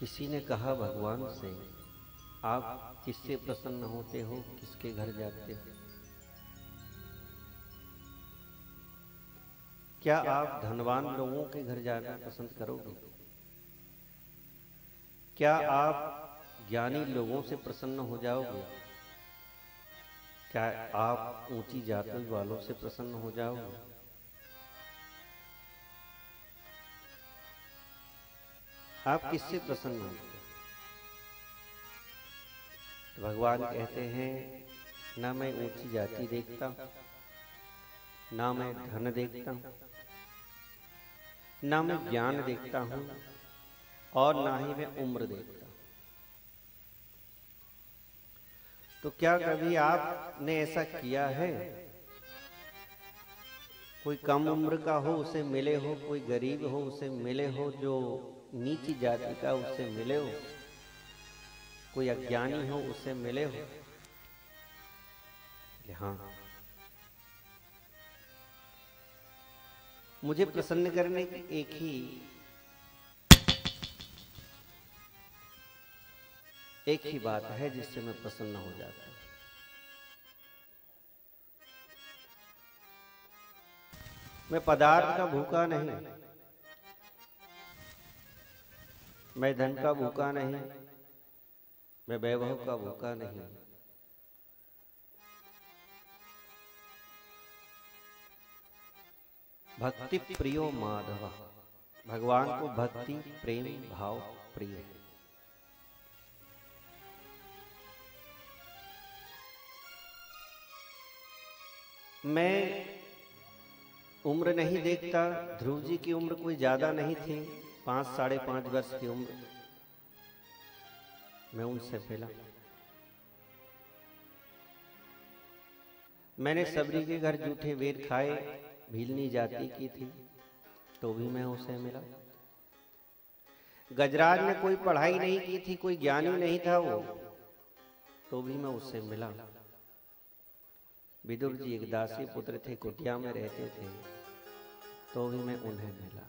किसी ने कहा भगवान से, आप किससे प्रसन्न होते हो, किसके घर जाते हो? क्या आप धनवान लोगों के घर जाना पसंद करोगे? क्या आप ज्ञानी लोगों से प्रसन्न हो जाओगे? क्या आप ऊंची जाति वालों से प्रसन्न हो जाओगे? आप किससे प्रसन्न होते? तो भगवान कहते हैं, ना मैं ऊंची जाति देखता हूं, ना मैं धन देखता हूं, ना मैं ज्ञान देखता हूं, और ना ही मैं उम्र देखता हूं। तो क्या कभी आपने ऐसा किया है? कोई कम उम्र का हो उसे मिले हो, कोई गरीब हो उसे मिले हो, जो नीची जाति का उससे मिले हो, कोई अज्ञानी हो उससे मिले हो? हाँ, मुझे प्रसन्न करने की एक ही बात है जिससे मैं प्रसन्न हो जाता हूं। मैं पदार्थ का भूखा नहीं, मैं धन का भूखा नहीं, मैं वैभव का भूखा नहीं। भक्ति प्रियो माधव, भगवान को भक्ति प्रेम भाव प्रिय है। मैं उम्र नहीं देखता। ध्रुव जी की उम्र कोई ज्यादा नहीं थी, 5 साढ़े 5 वर्ष की उम्र। मैं उनसे मिला। मैंने सबरी के घर जूठे वेर खाए, भीलनी जाति की थी, तो भी मैं उसे मिला। गजराज ने कोई पढ़ाई नहीं की थी, कोई ज्ञानी नहीं था वो, तो भी मैं उससे मिला। विदुर जी एक दासी पुत्र थे, कुटिया में रहते थे, तो भी मैं उन्हें मिला।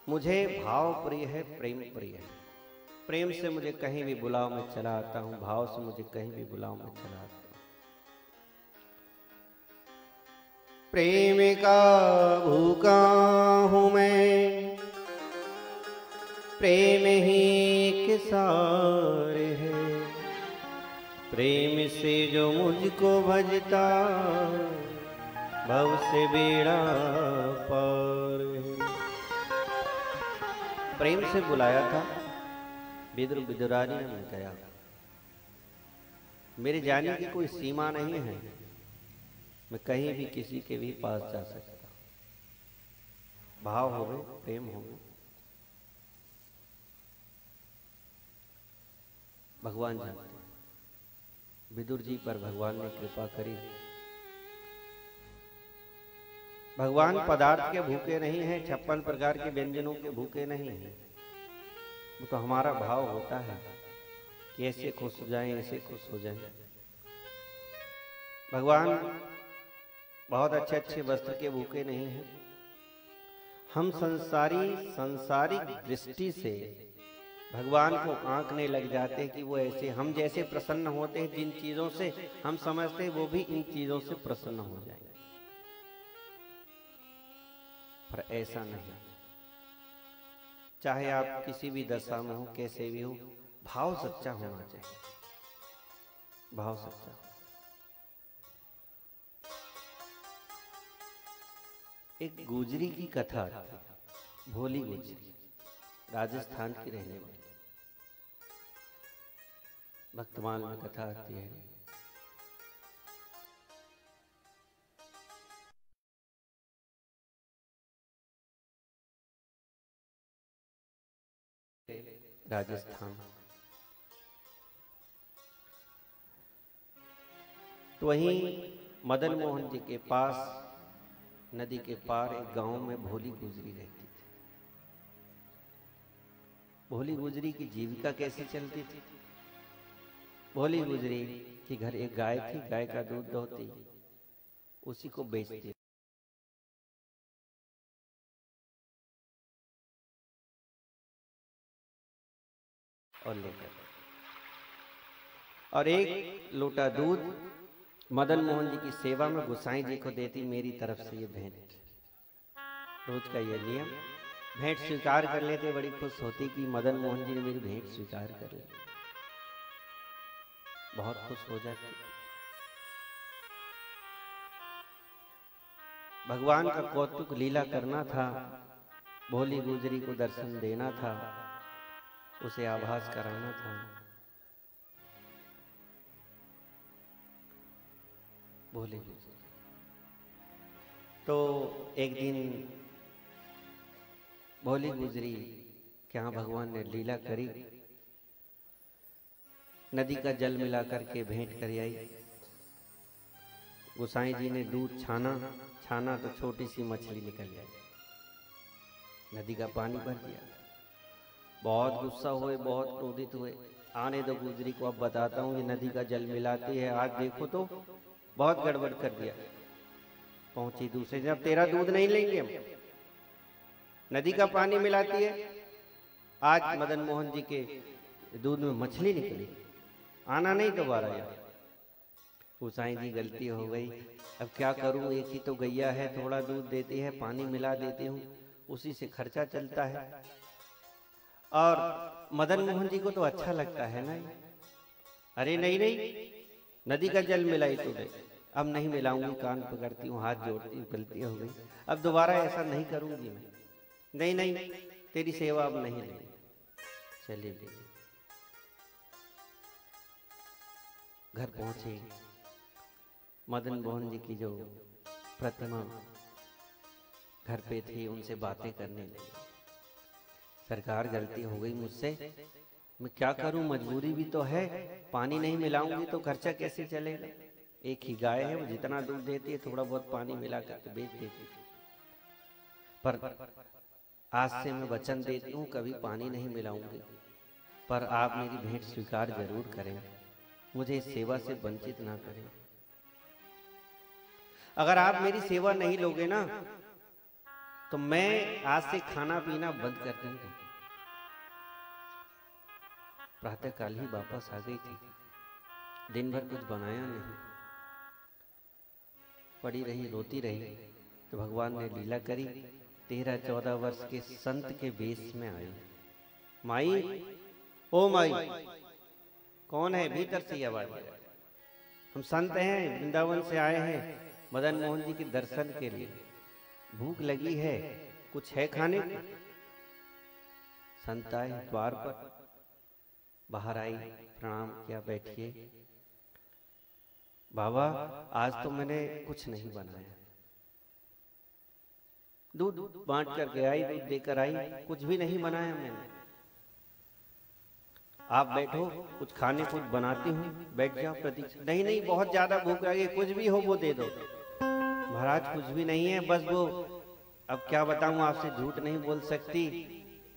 मुझे भाव प्रिय है, प्रेम प्रिय है। प्रेम से मुझे कहीं भी बुलाओ मैं चला आता हूं, भाव से मुझे कहीं भी बुलाओ मैं चला आता हूं। प्रेम का भूखा हूं मैं, प्रेम ही एक सार है। प्रेम से जो मुझको भजता, भव से बेड़ा पार है। प्रेम से बुलाया था विदुर विदुरानी ने कहा, मेरे जाने की कोई सीमा नहीं है, मैं कहीं भी किसी के भी पास जा सकता। भाव हो गए, प्रेम हो गए। भगवान जानते हैं, विदुर जी पर भगवान ने कृपा करी। भगवान पदार्थ के भूखे नहीं हैं, 56 प्रकार के व्यंजनों के भूखे नहीं हैं। वो तो हमारा भाव होता है कि ऐसे खुश हो जाएं, ऐसे खुश हो जाएं। भगवान बहुत अच्छे अच्छे वस्त्र के भूखे नहीं हैं। हम संसारिक दृष्टि से भगवान को आंकने लग जाते हैं कि वो ऐसे, हम जैसे प्रसन्न होते हैं जिन चीजों से, हम समझते हैं वो भी इन चीजों से प्रसन्न हो जाएंगे, पर ऐसा नहीं। चाहे आप किसी भी दशा में हो, कैसे भी हो, भाव सच्चा होना चाहिए। भाव सच्चा। एक गुजरी की कथा थी, भोली गुजरी, राजस्थान की रहने वाली। भक्तमाल में कथा आती है। राजस्थान तो वहीं मदन मोहन जी के पास नदी के पार एक गांव में भोली गुजरी रहती थी। भोली गुजरी की जीविका कैसे चलती थी? भोली गुजरी के घर एक गाय थी, गाय का दूध दोहती, उसी को बेचती। और लेकर, और एक लोटा दूध मदन मोहन जी की सेवा में गोसाई जी को देती, मेरी तरफ से ये भेंट। रोज का ये नियम, भेंट स्वीकार कर लेते, बड़ी खुश होती कि मदन मोहन जी ने मेरी भेंट स्वीकार कर ली, बहुत खुश हो जाती। भगवान का कौतुक लीला करना था, भोली गुजरी को दर्शन देना था, उसे आभास कराना था। भोली गुजरी तो एक दिन भोली गुजरी के यहाँ भगवान ने लीला करी, नदी का जल मिला करके भेंट कर आई। गोसाई जी ने दूध छाना तो छोटी सी मछली निकल आई, नदी का पानी भर दिया। बहुत गुस्सा हुए, बहुत क्रोधित हुए, आने दो गुजरी को, अब बताता हूँ ये नदी का जल मिलाती है, आज देखो तो बहुत गड़बड़ कर दिया। पहुंची दूसरे दिन, अब तेरा दूध नहीं लेंगे हम, नदी का पानी मिलाती है, आज मदन मोहन जी के दूध में मछली निकली, आना नहीं दोबारा यार। गोसाई जी गलती हो गई, अब क्या करूं, एक ही तो गैया है, थोड़ा दूध देती है, पानी मिला देती हूँ, उसी से खर्चा चलता है, और मदन मोहन जी को तो अच्छा लगता है ना। अरे नहीं नहीं, नदी का जल मिलाई तो दे, अब नहीं मिलाऊंगी, कान पकड़ती हूँ, हाथ जोड़ती हूँ, गलती हो गई, अब दोबारा ऐसा नहीं करूंगी मैं, नहीं नहीं तेरी सेवा अब नहीं लेंगे, चलिए। घर पहुंचे, मदन मोहन जी की जो प्रतिमा घर पे थी उनसे बातें करने लगी। सरकार गलती हो गई मुझसे, मैं क्या करूं, मजबूरी भी तो है, पानी नहीं मिलाऊंगी तो खर्चा कैसे चलेगा। एक ही गाय है, वो जितना दूध देती है थोड़ा बहुत पानी मिला करके बेच देती, पर आज से मैं वचन देती हूँ कभी पानी नहीं मिलाऊंगी, पर आप मेरी भेंट स्वीकार जरूर करें, मुझे इस सेवा से वंचित ना करें। अगर आप मेरी सेवा नहीं लोगे ना तो मैं आज से खाना पीना बंद कर दूंगी। प्रातःकाल ही वापस आ गई थी, दिन भर कुछ बनाया नहीं, पड़ी रही, रोती रही, तो भगवान ने लीला करी, 13-14 वर्ष के संत के वेश में आई। माई, ओ माई, कौन है, भीतर से आवाज आई। हम संत हैं, वृंदावन से आए हैं मदन मोहन जी के दर्शन के लिए, भूख लगी है, कुछ है खाने को। संत आए द्वार पर, बाहर आई, प्रणाम किया, बैठिए। बाबा आज तो मैंने कुछ नहीं बनाया, दूध बांट करके आई, दूध देकर आई, कुछ भी नहीं बनाया मैंने, आप बैठो, कुछ खाने कुछ बनाती हूँ, बैठ जाओ प्रतीक्षा। नहीं नहीं, बहुत ज्यादा भूख लगी, कुछ भी हो वो दे दो। महाराज कुछ भी नहीं है, बस वो, अब क्या बताऊं आपसे, झूठ नहीं बोल सकती,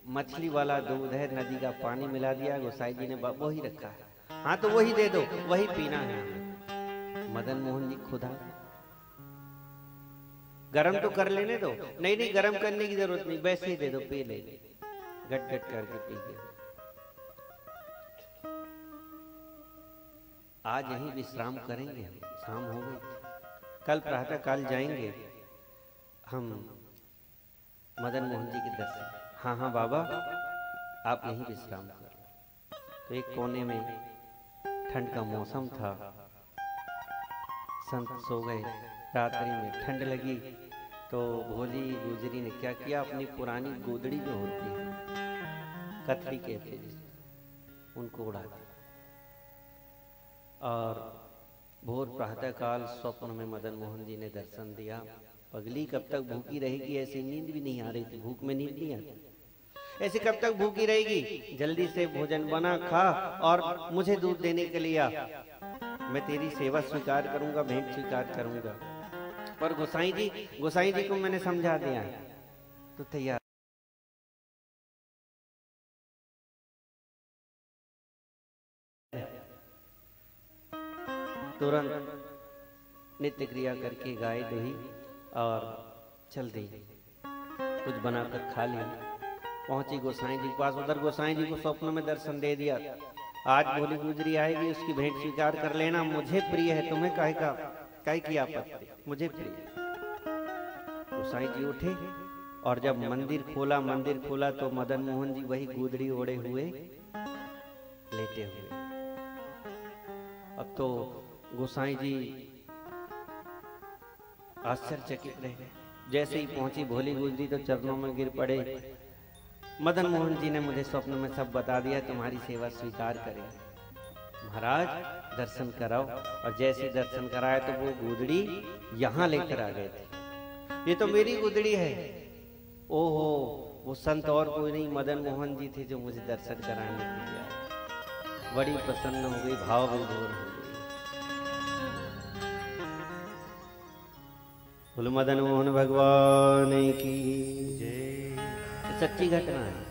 मछली वाला दूध है, नदी का पानी मिला दिया, गोसाई जी ने वही रखा है, हाँ तो वही दे दो, वही पीना है। मदन मोहन जी खुदा, गरम तो कर लेने दो। नहीं नहीं, गरम करने की जरूरत नहीं, वैसे ही दे दो, पी ले, गट गट करके पी गए। आज यहीं विश्राम करेंगे, शाम हो गई, कल प्रातः काल जाएंगे हम मदन मोहन जी के दर्शन। हाँ हाँ बाबा, आप यहीं विश्राम कर। तो एक कोने में, ठंड का मौसम था, संत सो गए, रात्रि में ठंड लगी, तो भोली गुजरी ने क्या किया, अपनी पुरानी गोदड़ी जो होती है, कथरी कहते हैं, उनको उड़ा दिया, और भोर प्रातःकाल स्वप्न में मदन मोहन जी ने दर्शन दिया। पगली कब तक भूखी रहेगी, ऐसी नींद भी नहीं आ रही थी, भूख में नींद नहीं आती, ऐसे कब तक भूखी रहेगी, जल्दी से भोजन बना, खा और मुझे दूध देने के लिए आ, मैं तेरी सेवा स्वीकार करूंगा, भेंट स्वीकार करूंगा। पर गोसाई जी को मैंने समझा दिया तो तैयार। तुरंत नित्य क्रिया करके गाय दुही और चल दी, कुछ बनाकर खा लिया, पहुंची गोसाई जी के पास। उधर गोसाई जी को स्वप्न में दर्शन दे दिया। आज भोली गुजरी आएगी, उसकी भेंट स्वीकार कर लेना, मुझे प्रिय है, तुम्हें काहे की आपत्ति, मुझे प्रिय है। गोसाई जी उठे और जब मंदिर खोला तो मदन मोहन जी वही गुदड़ी ओढ़े हुए लेटे हुए। अब तो गोसाई जी आश्चर्यचकित रह गए। जैसे ही पहुंची भोली गुजरी तो चरणों में गिर पड़े। मदन मोहन जी ने मुझे स्वप्न में सब बता दिया, तुम्हारी सेवा स्वीकार करें। महाराज दर्शन कराओ। और जैसे दर्शन कराया तो वो गुदड़ी यहाँ लेकर आ गए थे। ये तो मेरी गुदड़ी है। ओहो, वो संत और कोई नहीं, मदन मोहन जी थे जो मुझे दर्शन कराने के लिए आए। बड़ी प्रसन्न हो गई, भाव विभोर हो गई। बोलो मदन मोहन भगवान की जय। सच्ची घटना है।